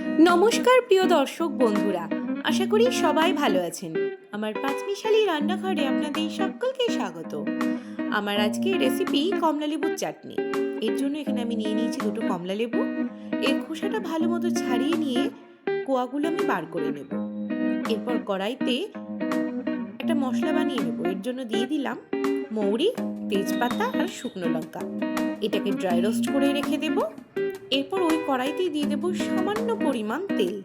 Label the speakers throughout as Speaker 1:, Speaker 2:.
Speaker 1: নমস্কার প্রিয় দর্শক বন্ধুরা, আশা করি সবাই ভালো আছেন। আমার পাঁচমিশালি রান্নাঘরে আপনাদের সকলকে স্বাগত। আমার আজকে রেসিপি কমলা লেবুর চাটনি। এর জন্য এখানে আমি নিয়ে নিয়েছি দুটো কমলা লেবু। এর খোসাটা ভালো মতো ছাড়িয়ে নিয়ে কোয়াগুলো আমি বার করে নেব। এরপর কড়াইতে একটা মশলা বানিয়ে নেব। এর জন্য দিয়ে দিলাম মৌরি, তেজপাতা আর শুকনো লঙ্কা। এটাকে ড্রাই রোস্ট করে রেখে দেব। এরপর ওই কড়াইতেই দিয়ে দেবো সামান্য পরিমাণ তেল,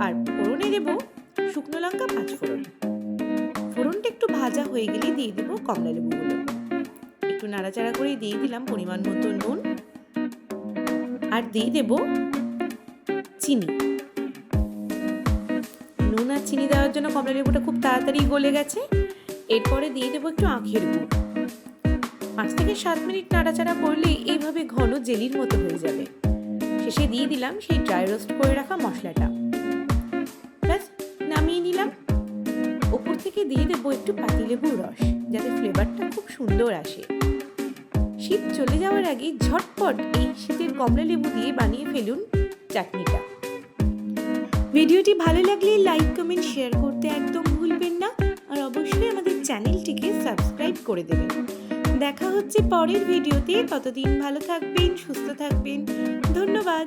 Speaker 1: আর ফোড়নে দেব শুকনো লঙ্কা, পাঁচ ফোড়ন। ফোড়নটা একটু ভাজা হয়ে গেলে দিয়ে দেবো কমলা লেবুগুলো। একটু নাড়াচাড়া করে দিয়ে দিলাম পরিমাণ মতো নুন, আর দিয়ে দেব চিনি। নুন আর চিনি দেওয়ার জন্য কমলা লেবুটা খুব তাড়াতাড়ি গলে গেছে। এরপরে দিয়ে দেবো একটু আখের গুড়। 5 থেকে 7 মিনিট নাড়াচাড়া করলেই এইভাবে ঘন জেলির মতো হয়ে যাবে। শেষে দিয়ে দিলাম সেই ড্রাই রোস্ট করে রাখা মশলাটা। ব্যাস, নামিয়ে নিলাম। ওপর থেকে দিয়ে দেবো একটু পাতিলেবুর রস, যাতে ফ্লেভারটা খুব সুন্দর আসে। শীত চলে যাওয়ার আগে ঝটপট এই শীতের কমলা লেবু দিয়ে বানিয়ে ফেলুন চাটনিটা। ভিডিওটি ভালো লাগলে লাইক, কমেন্ট, শেয়ার করতে একদম ভুলবেন না। আর অবশ্যই আমাদের চ্যানেলটিকে সাবস্ক্রাইব করে দেবেন। দেখা হচ্ছে পরের ভিডিওতে। ততদিন ভালো থাকবেন, সুস্থ থাকবেন। ধন্যবাদ।